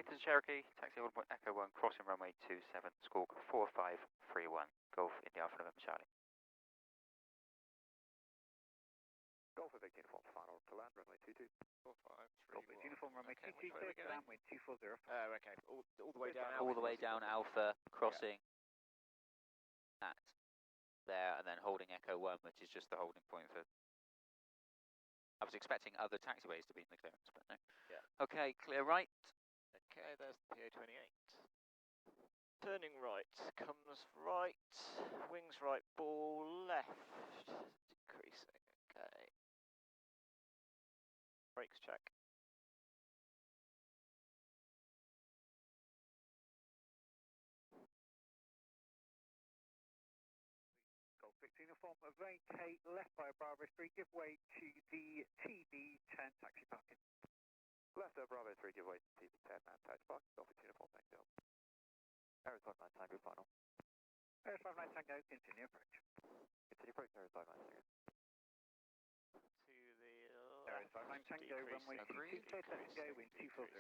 to Cherokee, taxi 1 Echo 1, crossing runway 27, squawk 4531, Golf India Alpha November Charlie. Golf with uniform, final to land, runway 22. 4531. Golf with uniform, runway Okay, 22, clear to land, wind 240. Okay, all the way down. All the way down Alpha, crossing that there, and then holding Echo 1, which is just the holding point for... I was expecting other taxiways to be in the clearance, but no. Yeah. Okay, clear right. Okay, there's the PA28. Turning right, comes right, wings right, ball left, decreasing, okay. Brakes check. Golf Victor uniform, vacate left by Bravo 3, give way to the TB10 taxi parking. Left Bravo 3, give way to TB10 and taxi parking. Golf with uniform, thank you. Aero 59 Tango final. Aero 59 Tango, continue approach. Continue approach, Aero 59 Tango. To the Aero 59 Tango, runway 22, clear touch and go, wind 240.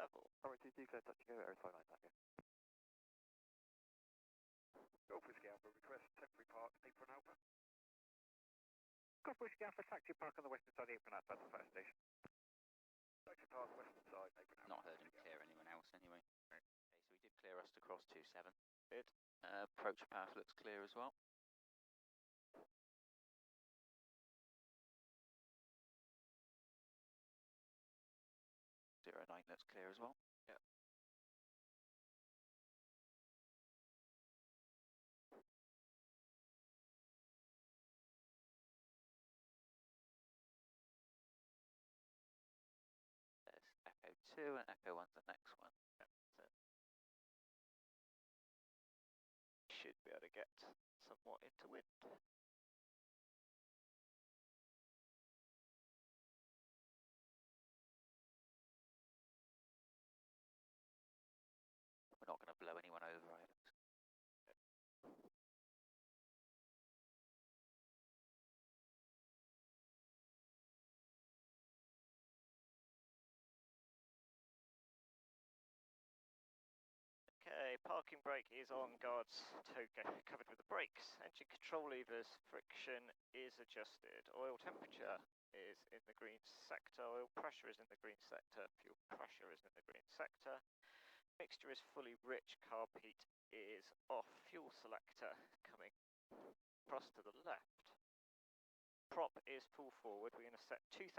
Level. Runway 22, clear touch and go, Aero 59 Tango. Golf Whiskey Alpha, request temporary park, apron Alpha. Golf Whiskey Alpha, taxi park on the western side, apron Alpha at the fire station. Taxi park, western side, apron Alpha. Not heard him clear anyone else anyway. Right. Okay, so he did clear us to cross 27. Good. Approach path looks clear as well. Zero 09 looks clear as well. Yeah. There's Echo 2 and Echo 1's the next one. Yeah, so should be able to get somewhat into wind. We're not going to blow anyone over either. Okay, parking brake is on, guards toe covered with the brakes. Engine control levers, friction is adjusted. Oil temperature is in the green sector. Oil pressure is in the green sector. Fuel pressure is in the green sector. Mixture is fully rich. Carb heat is off. Fuel selector coming across to the left. Prop is pull forward. We're going to set 2000.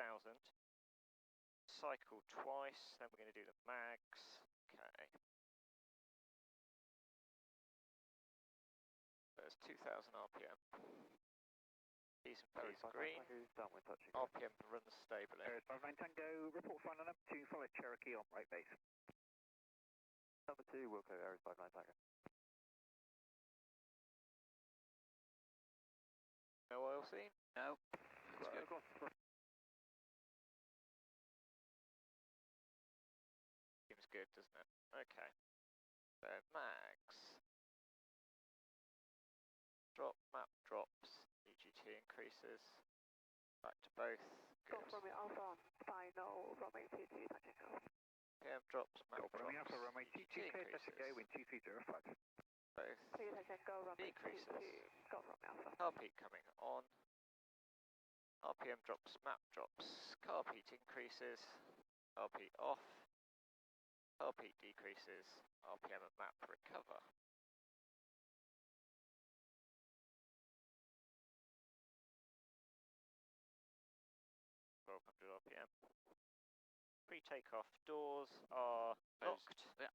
Cycle twice. Then we're going to do the mags. Okay. There's 2000 RPM. P's and P's green. RPM runs stably. Aero 59 Tango, report final number 2, follow Cherokee on right base. Number 2, Wilco, Aero 59 Tango. No oil seen? No. That's good. Seems good, doesn't it? Okay. So mags. Drop, map drops, EGT increases. Back to both. Good. Golf Romeo Alpha, final runway 22, touching off. PM drops, map Golf Romeo Alpha, drops. runway 22, clear touch and go, wind 2305. Both. Please touch and go, runway Decreases. 22, Golf Romeo Alpha. Carb heat coming on. RPM drops, map drops. Carb heat increases. Carb heat off. Carb heat decreases. RPM and map recover. 1200 RPM. Pre-takeoff doors are locked. Yeah.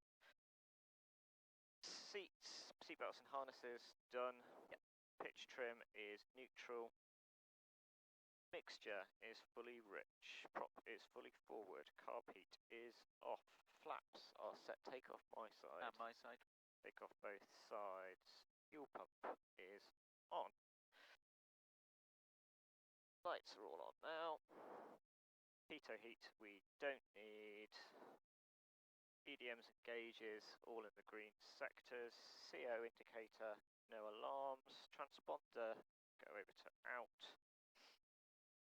Seatbelts and harnesses done. Yep. Pitch trim is neutral. Mixture is fully rich. Prop is fully forward. Carb heat is off. Flaps are set. Take off my side. And my side. Take off both sides. Fuel pump is on. Lights are all on now. Pitot heat we don't need. EDMs and gauges all in the green sectors. CO indicator, no alarms. Transponder, go over to out.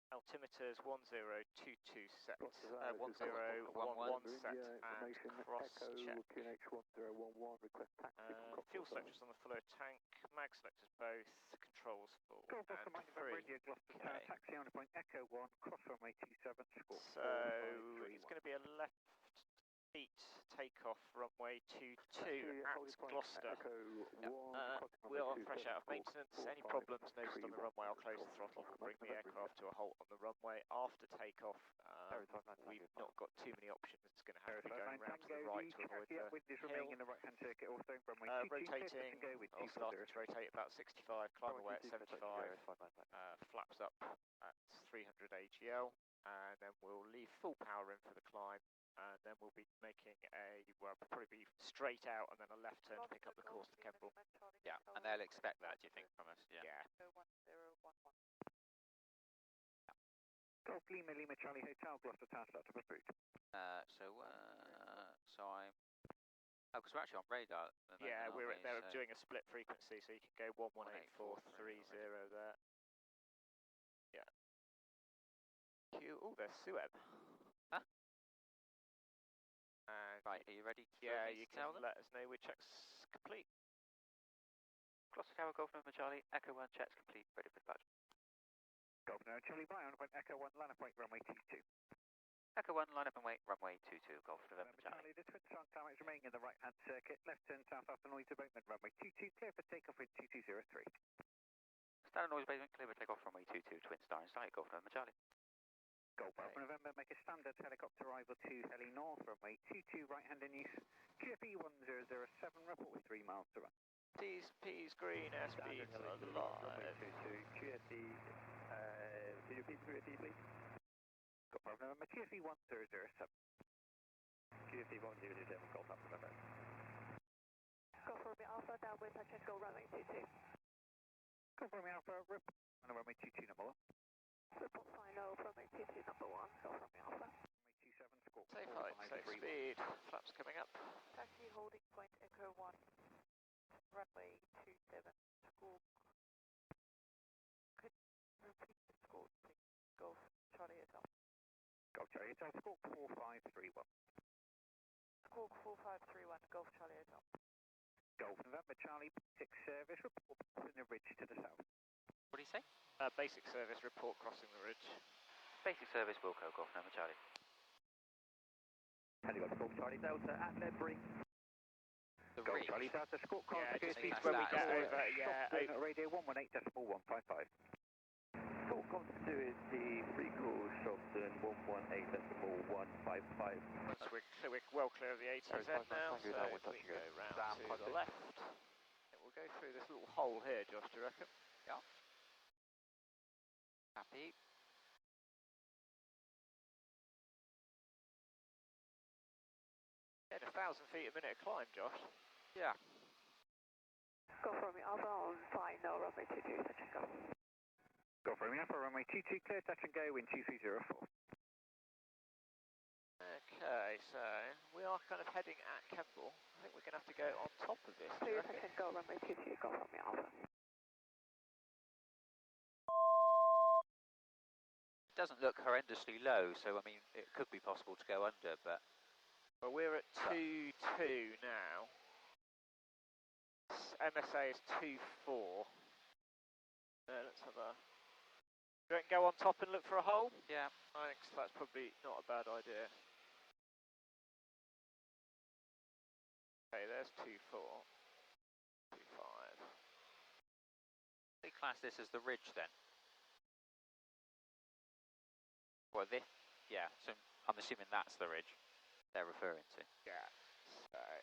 Altimeters 1022 set, Gloucester, 1011 set, and information, cross Echo, check. QNH 1011, request taxi from Gloucester. Fuel selectors on the flow tank, mag selectors both, controls full, Gloucester, and Mike, free. Radio, Gloucester Tower, Okay. taxi on point Echo 1, cross runway 27, score So it's going to be a left seat takeoff runway 22 at Gloucester. We are fresh out of maintenance. Any problems noticed on the runway, I'll close the throttle and bring the aircraft to a halt on the runway. After takeoff, we've not got too many options. It's going to have to be going round to the right to avoid the hill. Rotating, I'll start to rotate about 65, climb away at 75, flaps up at 300 AGL, and then we'll leave full power in for the climb. And then we'll be making well, probably be straight out and then a left turn to pick up the course to Kemble. Yeah, and they'll expect that, do you think, from us? Yeah. Golf Lima, Lima, Charlie Hotel, Gloucester Tower, start to approved. So I'm... Oh, because we're actually on radar. Yeah, they're doing a split frequency, so you can go 118430 there. Yeah. Oh, there's Sueb. Huh? And right, are you ready? Yeah, you can let us know which check's complete. Gloucester Tower, Golf November Charlie, Echo 1, checks complete, ready for dispatch. Golf November Charlie, right on point Echo 1, line up point runway 22. Echo 1, line up and wait, runway 22, Golf November Charlie. Charlie, the twin Sun Tower is remaining in the right-hand circuit, left turn south after noise abatement, runway 22, clear for takeoff with 2203. Standard noise abatement, clear for takeoff, runway 22, Twin Star in sight, Golf November Charlie. Golf Alpha November, make a standard helicopter arrival to Heli North, runway 22, right-hand in use, JPI 1007, report with 3 miles to run. T's, P's, green, airspeed, runway 22, GSE, can you repeat GSE, please? Golf Alpha November, GSE 1007. GSE 1007, Golf Alpha November. Golf Romeo Alpha, downwind, touch and go runway 22. Golf Romeo Alpha, report on runway 22, number 1. Report final, runway 22, number 1, Golf Romeo Alpha. Runway 27, score safe height, safe speed, flaps coming up. Taxi holding point Echo 1, runway 27, school. Could you repeat the score, please? Golf Charlie Hotel. Golf Charlie Hotel, score 4531. Score 4531, Golf Charlie Hotel. Golf November Charlie, basic service, report in the ridge to the south. What do you say? Basic service report crossing the ridge. Basic service, Wilco, Golf November Charlie. Helicopter Golf Charlie Delta at Ledbury. The Golf ridge. Charlie Delta, score cross. Yeah, just means when we that, get isn't it? over, yeah. Radio 118.155. Score to is the pre-call Shopton 118.155. We're well clear of the ATZ now, so if we go round to the left, we'll go through this little hole here, Josh, do you reckon? Yeah. Happy. Getting 1,000 feet a minute climb, Josh. Yeah. Golf Romeo Alpha on final, runway 22, touch and go. Golf Romeo Alpha, runway 22, clear, touch and go, wind 2304. Okay, so we are kind of heading at Kemble. I think we're going to have to go on top of this. Clear, touch and go, runway 22, Golf Romeo Alpha. It doesn't look horrendously low, so I mean, it could be possible to go under, but... Well, we're at 2.2 now. MSA is 2.4. Let's have a... Do you reckon go on top and look for a hole? Yeah. I think that's probably not a bad idea. Okay, there's 2.4. 2.5. They class this as the ridge then. Well, this, yeah, so I'm assuming that's the ridge they're referring to. Yeah.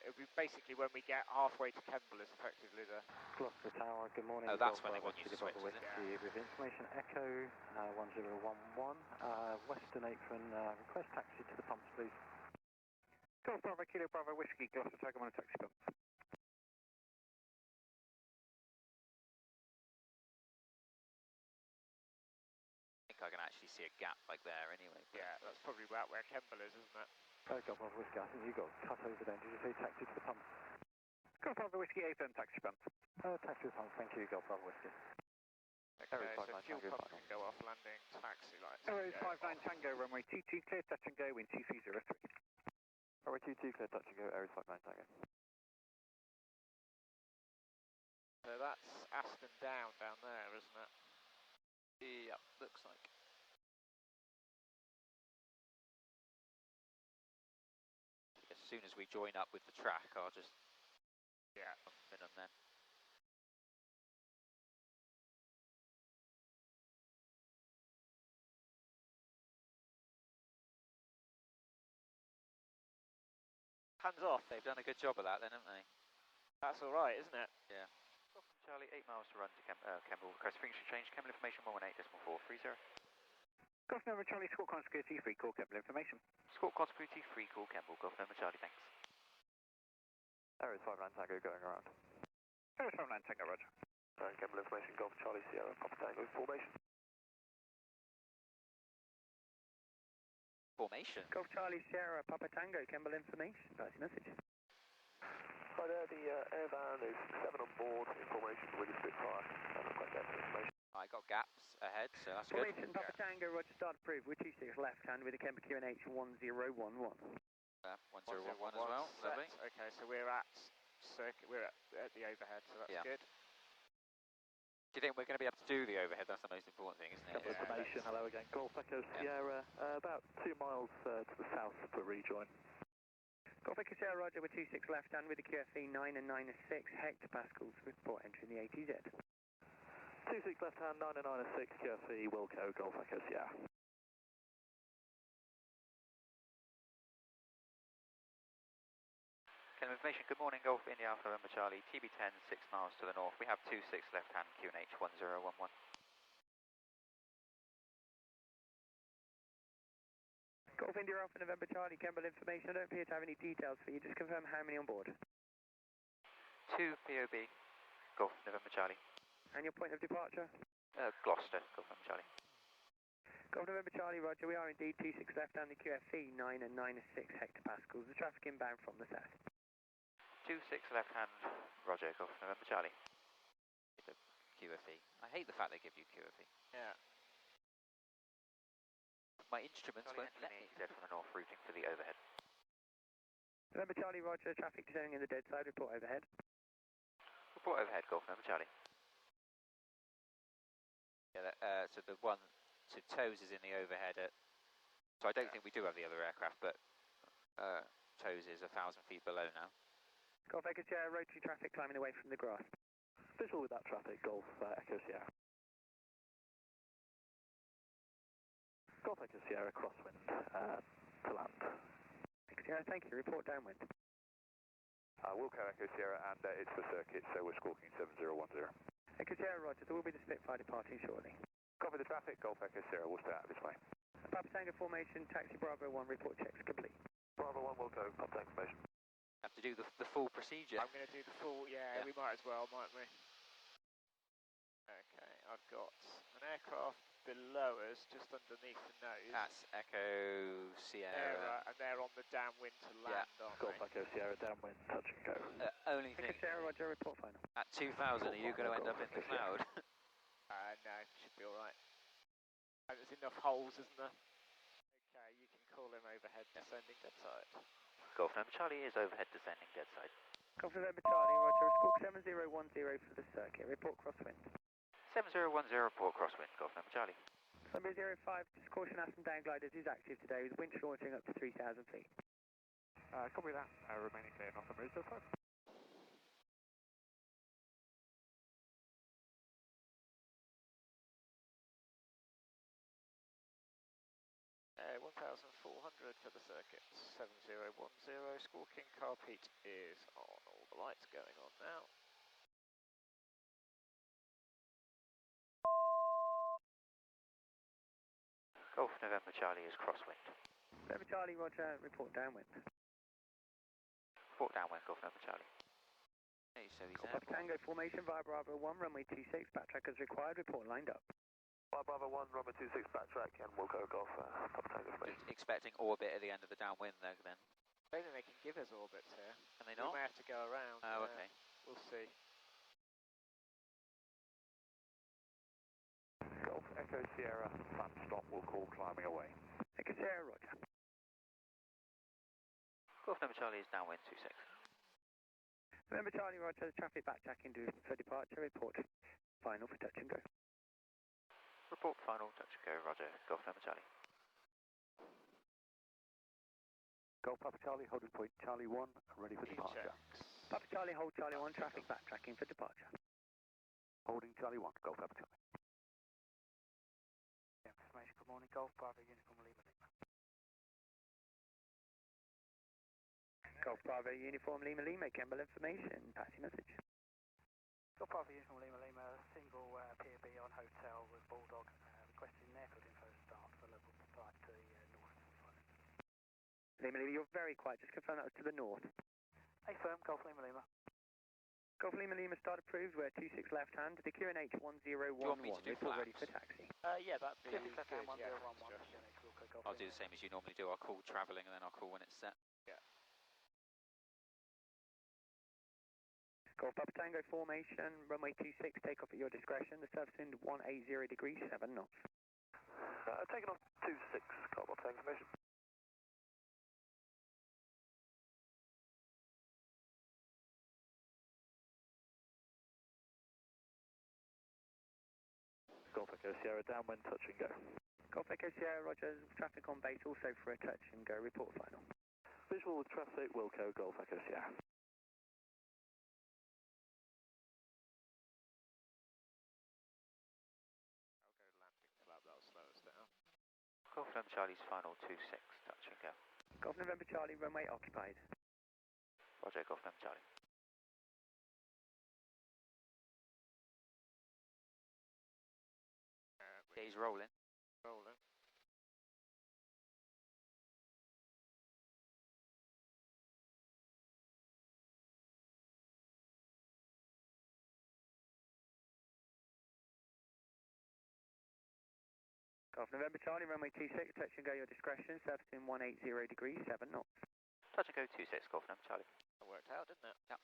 It'll be basically when we get halfway to Kemble is effectively the... Gloucester Tower, good morning. Oh, that's when they want you to switch, is it? Yeah. With information Echo 1011, Western Apron, request taxi to the pumps, please. Golf Bravo, Kilo Bravo, Whiskey, Gloucester Tower, come on a taxi pump. I think I can actually see a gap like there anyway. Yeah, that's probably about where Kemble is, isn't it? Golf Bravo, Whiskey, I think you got cut over then. Did you say taxi to the pump? Golf Bravo, Whiskey, A-turn taxi pump. Taxi to the pump, thank you, Golf Bravo, Whiskey. Okay, so fuel pump can go off, landing taxi lights. Arrows 59 Tango, runway 22, clear touch and go, wind 2303. Runway 22, clear touch and go, Aries 59 Tango. So that's Aston down there, isn't it? Yeah, looks like. As soon as we join up with the track, I'll just in them then. Hands off. They've done a good job of that then, haven't they? That's all right, isn't it? Yeah. Charlie, 8 miles to run to Kemble. Request frequency change. Kemble information 118.430. Golf number Charlie, score consecutively free call, Kemble information. Score consequently free call Kemble. Golf number Charlie, thanks. Aries 59 Tango going around. Arrows 59 Tango, roger. Kemble information, Golf Charlie Sierra, Papa Tango formation. Formation. Golf Charlie Sierra, Papa Tango, Kemble information. That's your message. Hi there, the air van is 7 on board, information with a Spitfire, and request extra information. I got gaps ahead, so that's good. Formation, Papa Tango, roger, start approved. We're 26 left hand with a Kemble QNH 1011. 1011 as well, Set. lovely. Okay, so we're at circuit. We're at the overhead, so that's good. Do you think we're going to be able to do the overhead? That's the most important thing, isn't it? Kemble information, hello again. Golf Echo Sierra, about 2 miles to the south for rejoin. Golf Echo Sierra, roger, we're 26 left hand with the QFE 9 and 9 6 hectopascals. Report entering the ATZ. 26 left hand, 9 and 9 6, QFE, Wilco, Golf Echo Sierra. Kemble information, good morning, Golf India Alpha November Charlie, TB10, 6 miles to the north. We have 26 left hand, QNH 1011. Golf India Alpha November Charlie, Kemble information. I don't appear to have any details for you. Just confirm how many on board. 2 POB, Golf November Charlie. And your point of departure? Gloucester, Golf November Charlie. Golf November Charlie, roger. We are indeed 26 left hand, the QFE 9 and 9 6 hectopascals. The traffic inbound from the south. 26 left hand, roger, Golf November Charlie. QFE. I hate the fact they give you QFE. Yeah. My instruments won't let me. From the north, routing for the overhead. November Charlie, roger. Traffic descending in the dead side. Report overhead. Report overhead, Golf November Charlie. Yeah, so the one to tows is in the overhead at. So I don't think we do have the other aircraft, but tows is 1,000 feet below now. Golf Echo Sierra, rotary traffic climbing away from the grass. Visual with that traffic, Golf Echo Sierra. Golf Echo Sierra, crosswind to land. Echo Sierra, thank you. Report downwind. Wilco Echo Sierra, and it's for circuit, so we're squawking 7010. Echo Sierra, roger. There will be the Spitfire departing shortly. Copy the traffic, Golf Echo Sierra, we'll stay out this way. Papa Tango formation, taxi Bravo 1, report checks complete. Bravo 1, Wilco, Papa Tango information. Have to do the full procedure. I'm going to do the full. Yeah, we might as well, mightn't we? Okay, I've got an aircraft below us, just underneath the nose. That's Echo Sierra. And they're on the downwind to land, aren't Golf they? Echo Sierra, downwind, touch and go. Only Echo thing, Sierra, roger. Report final. at 2,000, are you going to end up in the cloud? No, should be all right. There's enough holes, isn't there? Okay, you can call him overhead descending dead side. Golf November Charlie is overhead descending dead side. Golf November Charlie, roger. Squawk 7010 for the circuit. Report crosswind. 7010, report crosswind, Golf November Charlie. Number 05, just caution Aston down gliders is active today with wind launching up to 3,000 feet. Copy that. Remaining clear, not on 05. 1,400 for the circuit. 7010. Squawking carpet is on. All the lights going on now. Golf November Charlie is crosswind. November Charlie, roger. Report downwind. Report downwind, Golf November Charlie. Okay, so he's Papa Tango formation via Bravo 1, runway 26. Backtrack as required. Report lined up. Bravo 1, runway 26, backtrack, and we'll go Golf Papa Tango information. expecting orbit at the end of the downwind though then. I don't think they can give us orbits here. Can they We not? may have to go around. Oh, okay. We'll see. Golf Echo Sierra, plan stop, we'll call climbing away. Echo Sierra, roger. Golf number Charlie is downwind 26. Remember Charlie, roger, traffic backtracking for departure, report final for touch and go. Report final, touch and go, roger, Golf number Charlie. Golf Papa Charlie, holding point Charlie 1, ready for departure. Papa Charlie, hold Charlie 1, traffic backtracking for departure. Holding Charlie 1, Golf Papa Charlie. Information, good morning, Golf Bravo, Uniform Lima Lima. Golf Bravo, Uniform Lima Lima, Kemble information, passing message. Golf Bravo, Uniform Lima Lima, single PB on hotel with Bulldog, requesting airfield info start for level flight to the north. Lima Lima, you're very quiet, just confirm that was to the north. Hey firm, Golf Lima Lima. Golf Lima Lima, start approved, we're 26 left hand, the QNH 1011, report ready for taxi. Yeah, that'd be good, left hand, yeah. 1011, I'll do the same as you normally do. I'll call travelling and then I'll call when it's set. Yeah. Golf Papa Tango formation, runway 26, take off at your discretion, the surface wind 180 degrees, 7 knots. Taking off 26, Golf Papa Tango information. Golf Echo Sierra, downwind, touch and go. Golf Echo Sierra, roger, traffic on base also for a touch and go, report final. Visual with traffic, Wilco, Golf Echo Sierra. That'll slow us down. Golf number Charlie's final 26, touch and go. Golf November Charlie, runway occupied. Roger, Golf number Charlie. Yeah, he's rolling. Rolling. Golf November Charlie, runway 26, touch and go your discretion, surface in 180 degrees, 7 knots. Touch and go 26, Golf number Charlie. That worked out, didn't it? Yeah.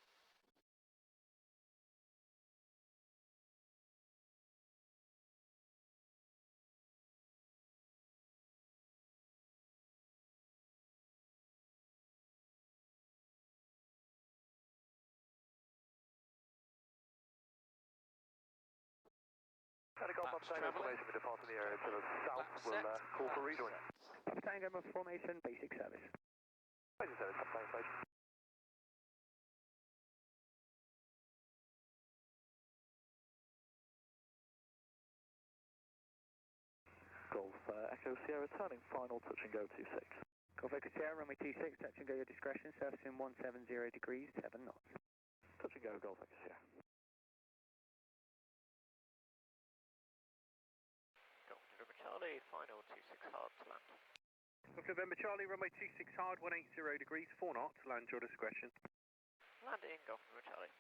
Golf Papa Tango information for departing the area to the south, we'll call for rejoin. Papa Tango formation, basic service. Basic service, Papa Tango information. Golf Echo Sierra, turning final, touch and go 26. Golf Echo Sierra, runway 26, touch and go your discretion, surface in 170 degrees, 7 knots. Touch and go, Golf Echo Sierra. Golf November Charlie, final 26 hard to land. Golf November Charlie, runway 26 hard, 180 degrees, 4 knots, land your discretion. Landing, Golf November Charlie.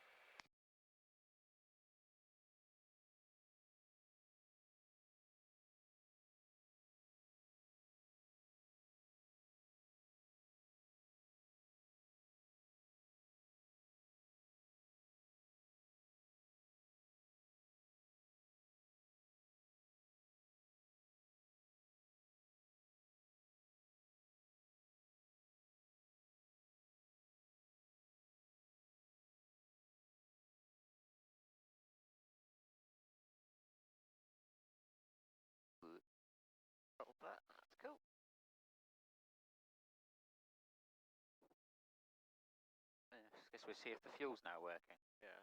That's cool. Yeah, guess we'll see if the fuel's now working. Yeah.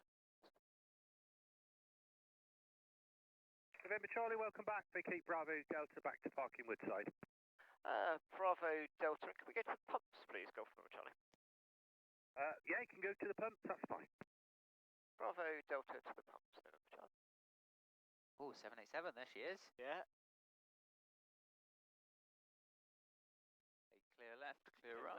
November Charlie, welcome back. Vacate Bravo Delta back to parking Woodside. Bravo Delta, can we go to the pumps, please, Golf November Charlie? Yeah, you can go to the pumps, that's fine. Bravo Delta to the pumps, November Charlie. Oh, 787, there she is. Yeah. Clear left, clear right.